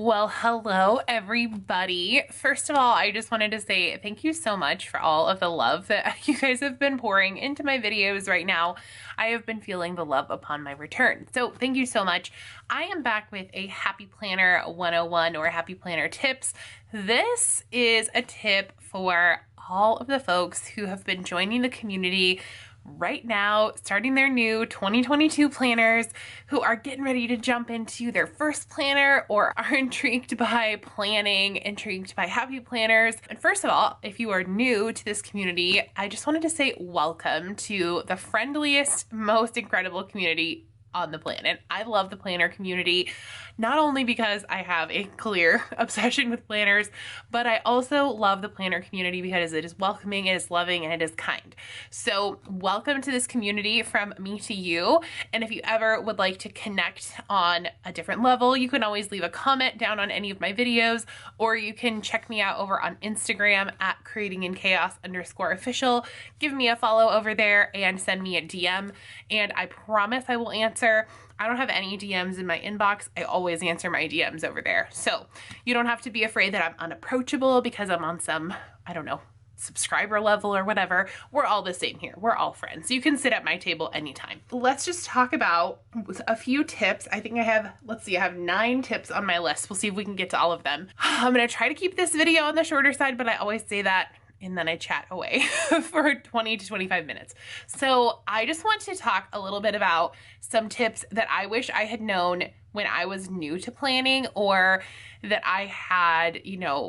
Well, hello everybody. First of all, I just wanted to say thank you so much for all of the love that you guys have been pouring into my videos right now. I have been feeling the love upon my return. So thank you so much. I am back with a Happy Planner 101 or Happy Planner tips. This is a tip for all of the folks who have been joining the community right now, starting their new 2022 planners, who are getting ready to jump into their first planner or are intrigued by planning, intrigued by happy planners. And first of all, if you are new to this community, I just wanted to say welcome to the friendliest, most incredible community on the planet. I love the planner community, not only because I have a clear obsession with planners, but I also love the planner community because it is welcoming, it is loving, and it is kind. So welcome to this community from me to you. And if you ever would like to connect on a different level, you can always leave a comment down on any of my videos, or you can check me out over on Instagram at creatinginchaos_official. Give me a follow over there and send me a DM, and I promise I will answer. I don't have any DMs in my inbox. I always answer my DMs over there. So you don't have to be afraid that I'm unapproachable because I'm on some, I don't know, subscriber level or whatever. We're all the same here. We're all friends. You can sit at my table anytime. Let's just talk about a few tips. I think I have, let's see, I have 9 tips on my list. We'll see if we can get to all of them. I'm going to try to keep this video on the shorter side, but I always say that and then I chat away for 20 to 25 minutes. So I just want to talk a little bit about some tips that I wish I had known when I was new to planning, or that I had,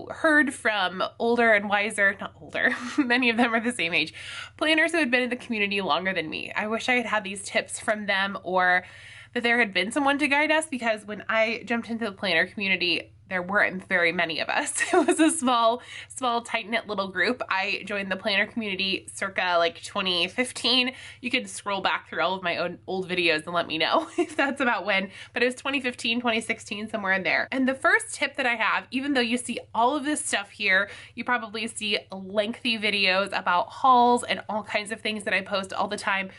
heard from older and wiser, not older, many of them are the same age, planners who had been in the community longer than me. I wish I had had these tips from them, or that there had been someone to guide us, because when I jumped into the planner community, there weren't very many of us. It was a small, tight-knit little group. I joined the planner community circa like 2015. You can scroll back through all of my own old videos and let me know if that's about when, but it was 2015, 2016, somewhere in there. And the first tip that I have, even though you see all of this stuff here, you probably see lengthy videos about hauls and all kinds of things that I post all the time.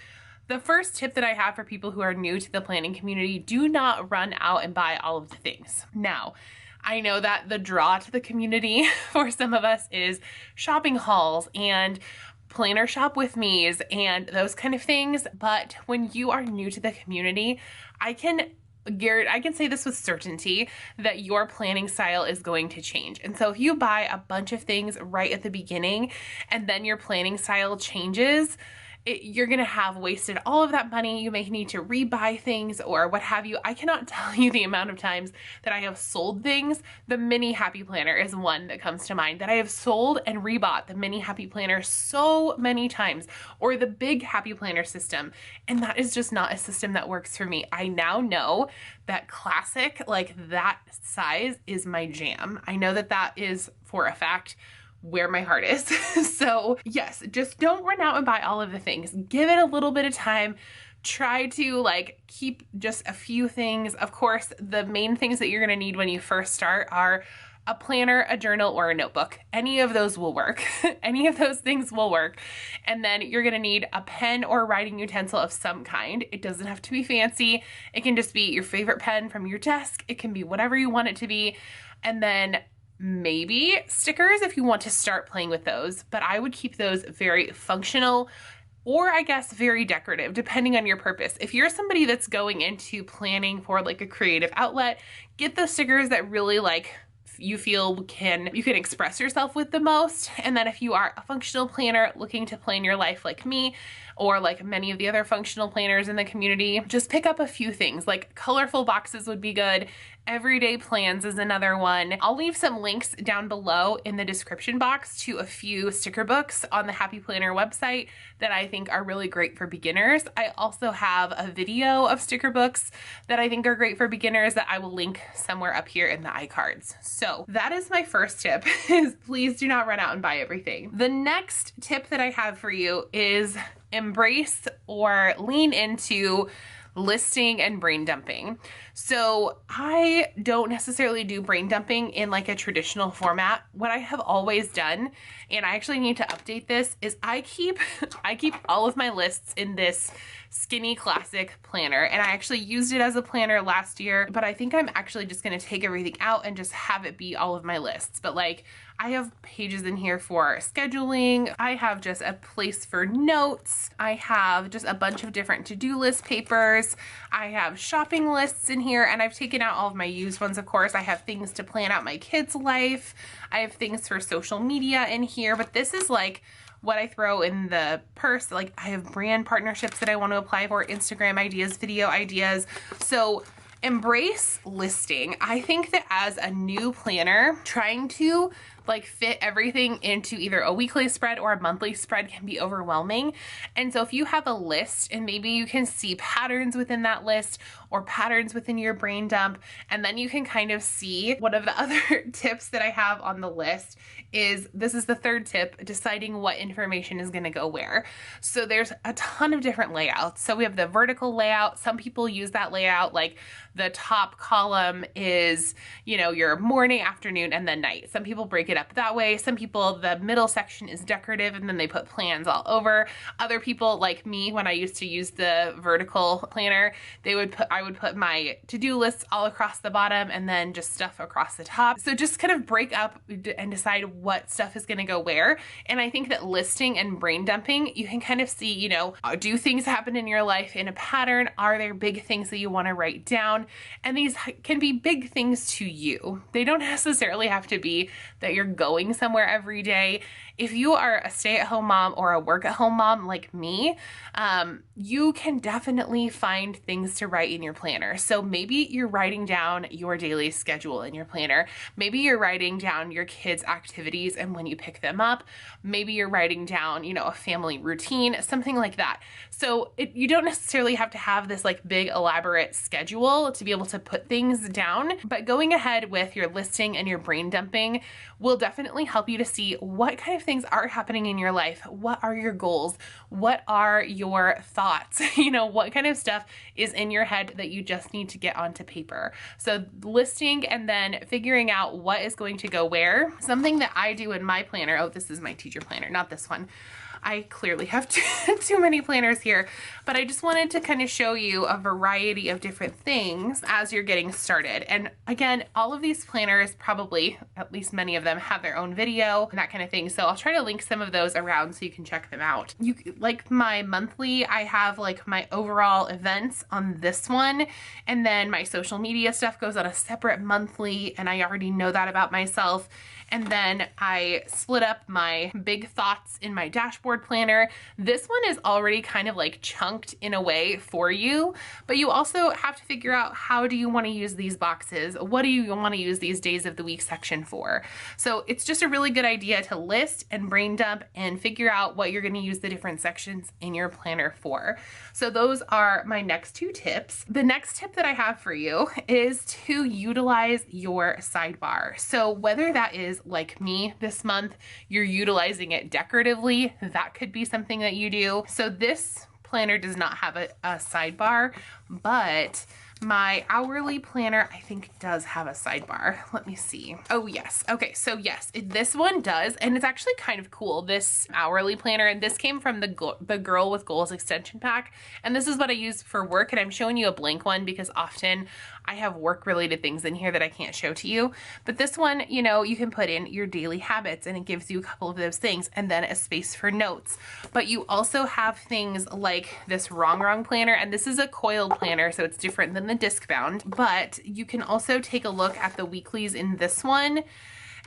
The first tip that I have for people who are new to the planning community: do not run out and buy all of the things. Now, I know that the draw to the community for some of us is shopping hauls and planner shop with me's and those kind of things. But when you are new to the community, I can say this with certainty that your planning style is going to change. And so if you buy a bunch of things right at the beginning and then your planning style changes, you're going to have wasted all of that money. You may need to rebuy things or what have you. I cannot tell you the amount of times that I have sold things. The mini Happy Planner is one that comes to mind, that I have sold and rebought the mini Happy Planner so many times, or the big Happy Planner system. And that is just not a system that works for me. I now know that classic, like that size, is my jam. I know that that is, for a fact, where my heart is. So yes, just don't run out and buy all of the things. Give it a little bit of time. Try to keep just a few things. Of course, the main things that you're gonna need when you first start are a planner, a journal, or a notebook. Any of those will work. Any of those things will work. And then you're gonna need a pen or writing utensil of some kind. It doesn't have to be fancy. It can just be your favorite pen from your desk. It can be whatever you want it to be. And then maybe stickers if you want to start playing with those, but I would keep those very functional, or I guess very decorative, depending on your purpose. If you're somebody that's going into planning for a creative outlet, get those stickers that really you feel you can express yourself with the most. And then if you are a functional planner looking to plan your life like me, or like many of the other functional planners in the community, just pick up a few things. Colorful boxes would be good. Everyday plans is another one. I'll leave some links down below in the description box to a few sticker books on the Happy Planner website that I think are really great for beginners. I also have a video of sticker books that I think are great for beginners that I will link somewhere up here in the iCards. So that is my first tip, is please do not run out and buy everything. The next tip that I have for you is embrace or lean into listing and brain dumping. So I don't necessarily do brain dumping in like a traditional format. What I have always done, and I actually need to update this, is I keep all of my lists in this skinny classic planner, and I actually used it as a planner last year, but I think I'm actually just going to take everything out and just have it be all of my lists. But like, I have pages in here for scheduling. I have just a place for notes. I have just a bunch of different to-do list papers. I have shopping lists in here, and I've taken out all of my used ones, of course. I have things to plan out my kids' life. I have things for social media in here, but this is like what I throw in the purse. Like, I have brand partnerships that I want to apply for, Instagram ideas, video ideas. So embrace listing. I think that as a new planner, trying to like fit everything into either a weekly spread or a monthly spread can be overwhelming. And so if you have a list and maybe you can see patterns within that list or patterns within your brain dump, and then you can kind of see. One of the other tips that I have on the list is, this is the third tip, deciding what information is going to go where. So there's a ton of different layouts. So we have the vertical layout. Some people use that layout, like the top column is, you know, your morning, afternoon, and then night. Some people break it up that way. Some people, the middle section is decorative and then they put plans all over. Other people, like me, when I used to use the vertical planner, I would put my to-do lists all across the bottom and then just stuff across the top. So just kind of break up and decide what stuff is going to go where. And I think that listing and brain dumping, you can kind of see, you know, do things happen in your life in a pattern? Are there big things that you want to write down? And these can be big things to you. They don't necessarily have to be that you're going somewhere every day. If you are a stay-at-home mom or a work-at-home mom like me, you can definitely find things to write in your planner. So maybe you're writing down your daily schedule in your planner. Maybe you're writing down your kids' activities and when you pick them up. Maybe you're writing down, you know, a family routine, something like that. So you don't necessarily have to have this like big elaborate schedule to be able to put things down, but going ahead with your listing and your brain dumping will definitely help you to see what kind of things are happening in your life. What are your goals? What are your thoughts? You know, what kind of stuff is in your head that you just need to get onto paper? So listing and then figuring out what is going to go where. Something that I do in my planner, oh, this is my teacher planner, not this one. I clearly have too many planners here, but I just wanted to kind of show you a variety of different things as you're getting started. And again, all of these planners, probably, at least many of them, have their own video and that kind of thing. So I'll try to link some of those around so you can check them out. You like my monthly, I have like my overall events on this one, and then my social media stuff goes on a separate monthly, and I already know that about myself. And then I split up my big thoughts in my dashboard planner. This one is already kind of like chunked in a way for you, but you also have to figure out, how do you want to use these boxes? What do you want to use these days of the week section for? So it's just a really good idea to list and brain dump and figure out what you're going to use the different sections in your planner for. So those are my next two tips. The next tip that I have for you is to utilize your sidebar. So whether that is like me this month, you're utilizing it decoratively, that could be something that you do. So this planner does not have a sidebar, but my hourly planner, I think, does have a sidebar. Let me see. Oh, yes. Okay, so yes, this one does, and it's actually kind of cool, this hourly planner, and this came from the Girl with Goals extension pack, and this is what I use for work, and I'm showing you a blank one because often I have work-related things in here that I can't show to you. But this one, you know, you can put in your daily habits, and it gives you a couple of those things, and then a space for notes. But you also have things like this Wrong planner, and this is a coiled planner, so it's different than the disc bound. But you can also take a look at the weeklies in this one,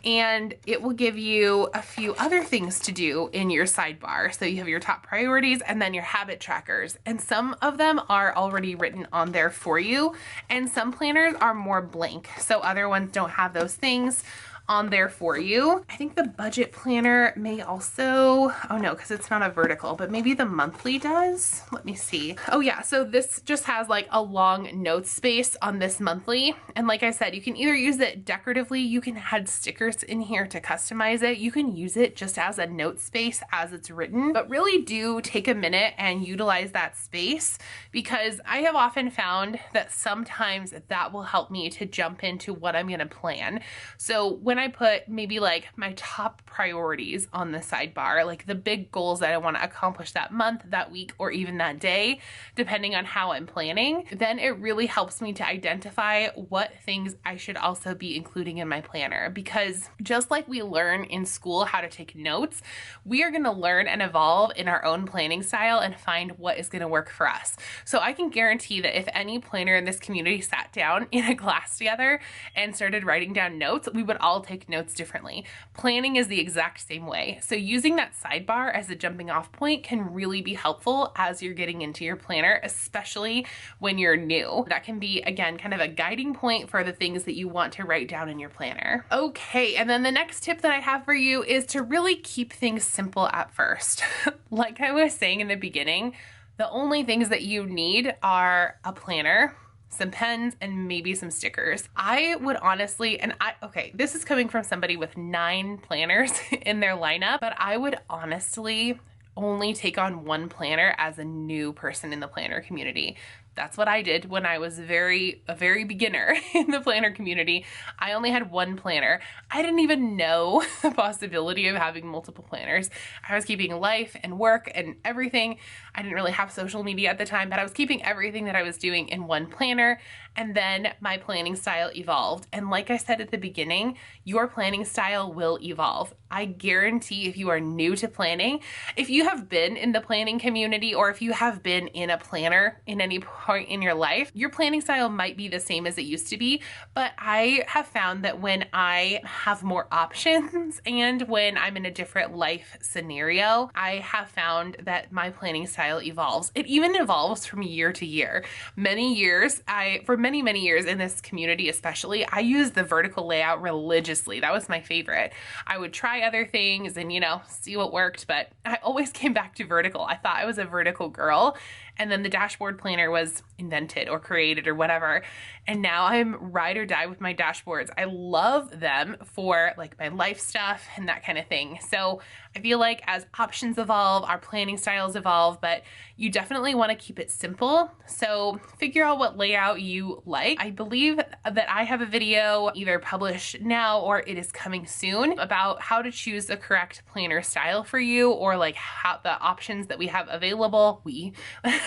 and it will give you a few other things to do in your sidebar. So you have your top priorities and then your habit trackers, and some of them are already written on there for you, and some planners are more blank, so other ones don't have those things. on there for you. I think the budget planner may also, oh no, because it's not a vertical, but maybe the monthly does. Let me see. Oh yeah, so this just has like a long notes space on this monthly. And like I said, you can either use it decoratively, you can add stickers in here to customize it. You can use it just as a note space as it's written, but really do take a minute and utilize that space, because I have often found that sometimes that will help me to jump into what I'm gonna plan. So when I put maybe like my top priorities on the sidebar, like the big goals that I want to accomplish that month, that week, or even that day, depending on how I'm planning, then it really helps me to identify what things I should also be including in my planner. Because just like we learn in school how to take notes, we are going to learn and evolve in our own planning style and find what is going to work for us. So I can guarantee that if any planner in this community sat down in a class together and started writing down notes, we would all take notes differently. Planning is the exact same way. So using that sidebar as a jumping off point can really be helpful as you're getting into your planner, especially when you're new. That can be, again, kind of a guiding point for the things that you want to write down in your planner. Okay, and then the next tip that I have for you is to really keep things simple at first. Like I was saying in the beginning, the only things that you need are a planner, some pens, and maybe some stickers. I would honestly, okay, this is coming from somebody with 9 planners in their lineup, but I would honestly only take on one planner as a new person in the planner community. That's what I did when I was a very beginner in the planner community. I only had one planner. I didn't even know the possibility of having multiple planners. I was keeping life and work and everything. I didn't really have social media at the time, but I was keeping everything that I was doing in one planner. And then my planning style evolved. And like I said at the beginning, your planning style will evolve. I guarantee if you are new to planning, if you have been in the planning community, or if you have been in a planner in any point in your life, your planning style might be the same as it used to be. But I have found that when I have more options and when I'm in a different life scenario, I have found that my planning style evolves. It even evolves from year to year. For many years in this community especially, I used the vertical layout religiously. That was my favorite. I would try other things and, see what worked, but I always came back to vertical. I thought I was a vertical girl. And then the dashboard planner was invented or created or whatever. And now I'm ride or die with my dashboards. I love them for like my life stuff and that kind of thing. So I feel like as options evolve, our planning styles evolve, but you definitely want to keep it simple. So figure out what layout you like. I believe that I have a video either published now or it is coming soon about how to choose the correct planner style for you, or like how the options that we have available.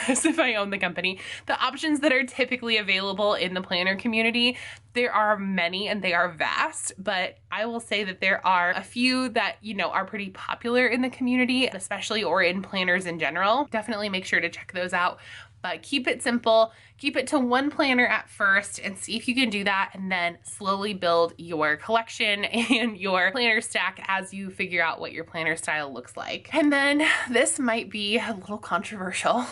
As if I own the company, the options that are typically available in the planner community. There are many and they are vast, but I will say that there are a few that, are pretty popular in the community, especially, or in planners in general. Definitely make sure to check those out. But keep it simple, keep it to one planner at first and see if you can do that, and then slowly build your collection and your planner stack as you figure out what your planner style looks like. And then this might be a little controversial,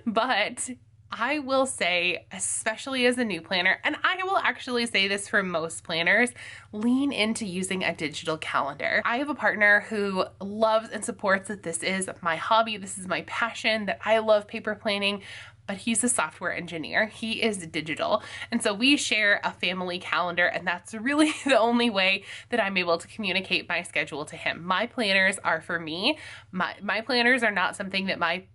but I will say, especially as a new planner, and I will actually say this for most planners, lean into using a digital calendar. I have a partner who loves and supports that this is my hobby, this is my passion, that I love paper planning, but he's a software engineer. He is digital. And so we share a family calendar, and that's really the only way that I'm able to communicate my schedule to him. My planners are for me. My planners are not something that my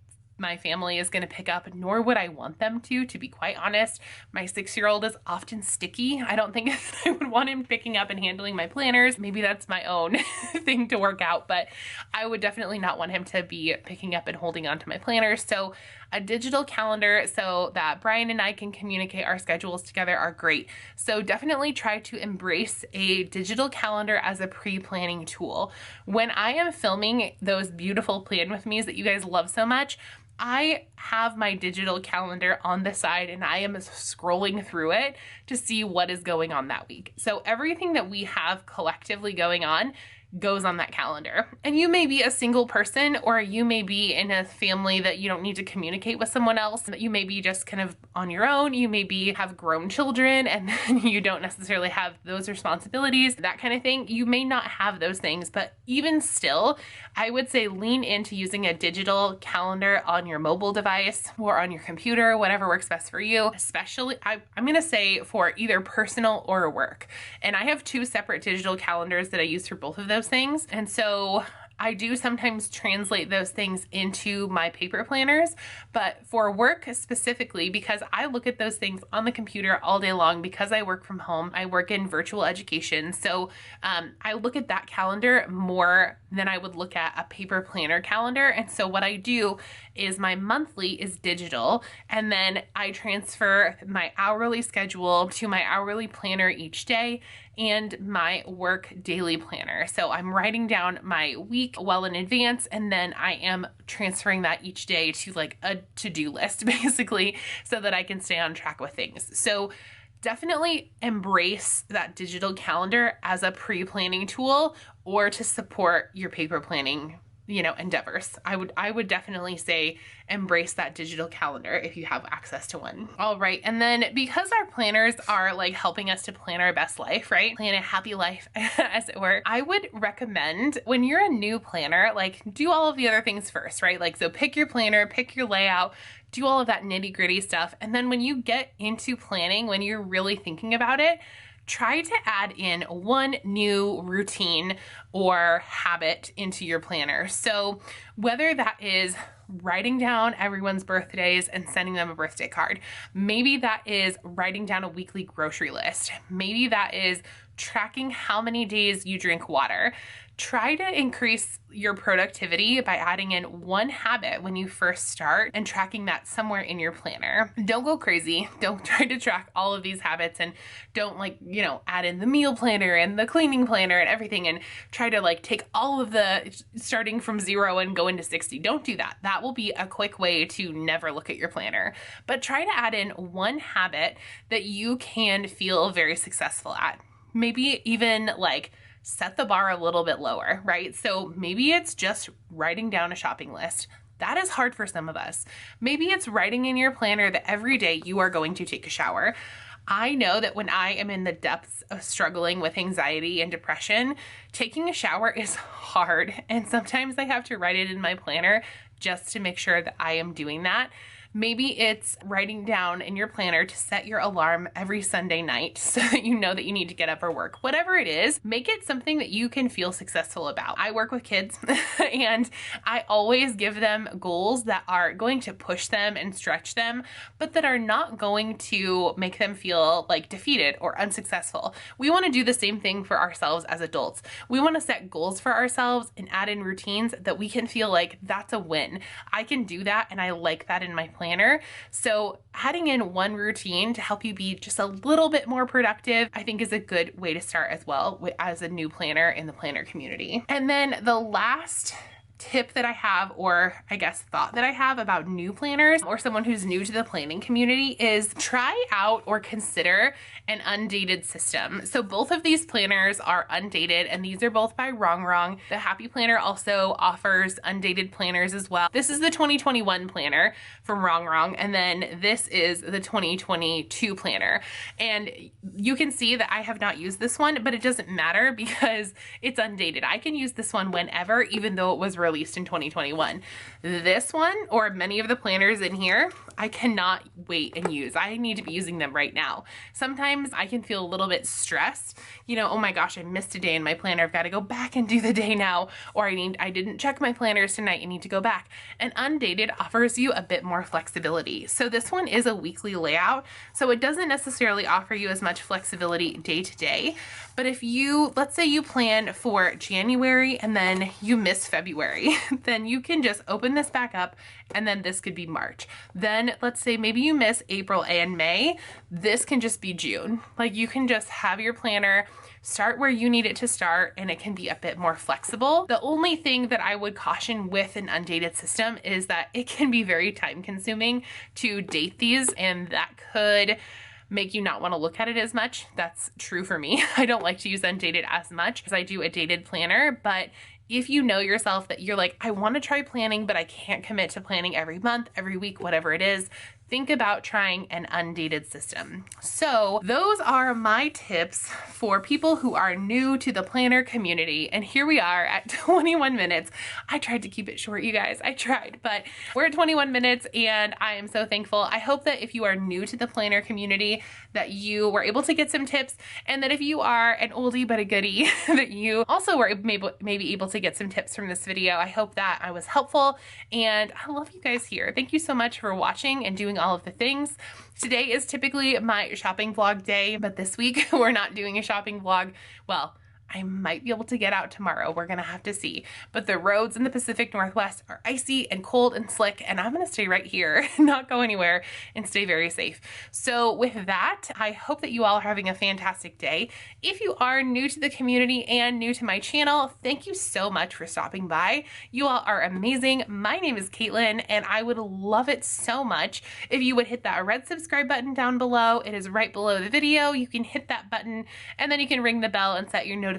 family is going to pick up, nor would I want them to be quite honest. My 6-year-old is often sticky. I don't think I would want him picking up and handling my planners. Maybe that's my own thing to work out, but I would definitely not want him to be picking up and holding on to my planners. So a digital calendar so that Brian and I can communicate our schedules together are great. So definitely try to embrace a digital calendar as a pre-planning tool. When I am filming those beautiful plan with me's that you guys love so much, I have my digital calendar on the side and I am scrolling through it to see what is going on that week. So everything that we have collectively going on goes on that calendar. And you may be a single person, or you may be in a family that you don't need to communicate with someone else, that you may be just kind of on your own. You may have grown children and then you don't necessarily have those responsibilities, that kind of thing. You may not have those things, but even still, I would say lean into using a digital calendar on your mobile device or on your computer, whatever works best for you. Especially, I'm gonna say for either personal or work. And I have 2 separate digital calendars that I use for both of those things. And so I do sometimes translate those things into my paper planners, but for work specifically, because I look at those things on the computer all day long because I work from home, I work in virtual education. So I look at that calendar more than I would look at a paper planner calendar. And so what I do is my monthly is digital, and then I transfer my hourly schedule to my hourly planner each day and my work daily planner. So I'm writing down my week well in advance, and then I am transferring that each day to like a to-do list basically, so that I can stay on track with things. So definitely embrace that digital calendar as a pre-planning tool or to support your paper planning, endeavors. I would definitely say embrace that digital calendar if you have access to one. All right. And then because our planners are like helping us to plan our best life, right? Plan a happy life as it were. I would recommend when you're a new planner, like do all of the other things first, right? Like, so pick your planner, pick your layout, do all of that nitty gritty stuff. And then when you get into planning, when you're really thinking about it, try to add in one new routine or habit into your planner. So whether that is writing down everyone's birthdays and sending them a birthday card, maybe that is writing down a weekly grocery list, maybe that is tracking how many days you drink water. Try to increase your productivity by adding in one habit when you first start and tracking that somewhere in your planner. Don't go crazy. Don't try to track all of these habits, and don't add in the meal planner and the cleaning planner and everything and try to take all of the starting from 0 and go into 60. Don't do that. That will be a quick way to never look at your planner. But try to add in one habit that you can feel very successful at. Maybe even set the bar a little bit lower, right? So maybe it's just writing down a shopping list. That is hard for some of us. Maybe it's writing in your planner that every day you are going to take a shower. I know that when I am in the depths of struggling with anxiety and depression, taking a shower is hard. And sometimes I have to write it in my planner just to make sure that I am doing that. Maybe it's writing down in your planner to set your alarm every Sunday night so that you know that you need to get up for work. Whatever it is, make it something that you can feel successful about. I work with kids and I always give them goals that are going to push them and stretch them, but that are not going to make them feel defeated or unsuccessful. We want to do the same thing for ourselves as adults. We want to set goals for ourselves and add in routines that we can feel like that's a win. I can do that, and I like that in my planner. So adding in one routine to help you be just a little bit more productive, I think is a good way to start as well as a new planner in the planner community. And then the last tip that I have, or I guess thought that I have about new planners or someone who's new to the planning community, is try out or consider an undated system. So both of these planners are undated, and these are both by Wrong. The Happy Planner also offers undated planners as well. This is the 2021 planner from Wrong, and then this is the 2022 planner. And you can see that I have not used this one, but it doesn't matter because it's undated. I can use this one whenever, even though it was released in 2021. This one, or many of the planners in here, I cannot wait and use. I need to be using them right now. Sometimes I can feel a little bit stressed, oh my gosh, I missed a day in my planner. I've got to go back and do the day now, or I didn't check my planners tonight. I need to go back. And undated offers you a bit more flexibility. So this one is a weekly layout, so it doesn't necessarily offer you as much flexibility day to day. But if let's say you plan for January and then you miss February, then you can just open this back up, and then this could be March. Then let's say maybe you miss April and May, this can just be June. You can just have your planner start where you need it to start, and it can be a bit more flexible. The only thing that I would caution with an undated system is that it can be very time consuming to date these, and that could make you not want to look at it as much. That's true for me. I don't like to use Undated as much because I do a dated planner, but if you know yourself that you're like, I want to try planning, but I can't commit to planning every month, every week, whatever it is, think about trying an undated system. So those are my tips for people who are new to the planner community. And here we are at 21 minutes. I tried to keep it short, you guys. I tried, but we're at 21 minutes and I am so thankful. I hope that if you are new to the planner community, that you were able to get some tips, and that if you are an oldie but a goodie, that you also were maybe able to get some tips from this video. I hope that I was helpful, and I love you guys here. Thank you so much for watching and doing all of the things. Today is typically my shopping vlog day, but this week we're not doing a shopping vlog. Well, I might be able to get out tomorrow. We're gonna have to see. But the roads in the Pacific Northwest are icy and cold and slick, and I'm gonna stay right here, not go anywhere, and stay very safe. So with that, I hope that you all are having a fantastic day. If you are new to the community and new to my channel, thank you so much for stopping by. You all are amazing. My name is Caitlin, and I would love it so much if you would hit that red subscribe button down below. It is right below the video. You can hit that button, and then you can ring the bell and set your notifications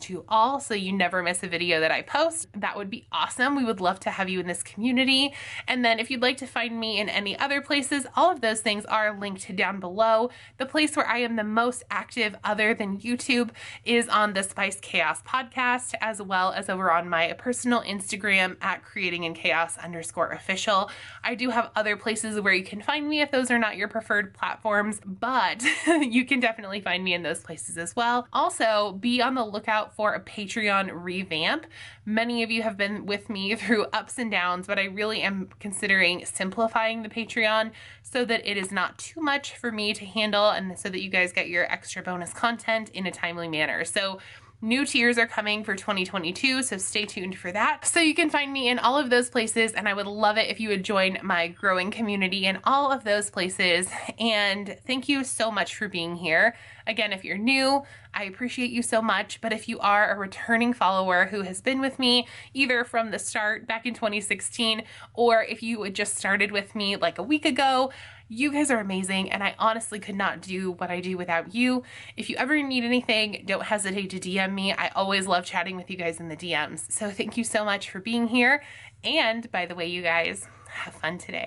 to all so you never miss a video that I post. That would be awesome. We would love to have you in this community. And then if you'd like to find me in any other places, all of those things are linked down below. The place where I am the most active other than YouTube is on the Spice Chaos podcast, as well as over on my personal Instagram at creatinginchaos_official. I do have other places where you can find me if those are not your preferred platforms, but you can definitely find me in those places as well. Also, be on the lookout for a Patreon revamp. Many of you have been with me through ups and downs, but I really am considering simplifying the Patreon so that it is not too much for me to handle, and so that you guys get your extra bonus content in a timely manner. So new tiers are coming for 2022, so stay tuned for that. So you can find me in all of those places, and I would love it if you would join my growing community in all of those places. And thank you so much for being here. Again, if you're new, I appreciate you so much, but if you are a returning follower who has been with me either from the start back in 2016, or if you had just started with me like a week ago, you guys are amazing, and I honestly could not do what I do without you. If you ever need anything, don't hesitate to DM me. I always love chatting with you guys in the DMs. So thank you so much for being here. And by the way, you guys, have fun today.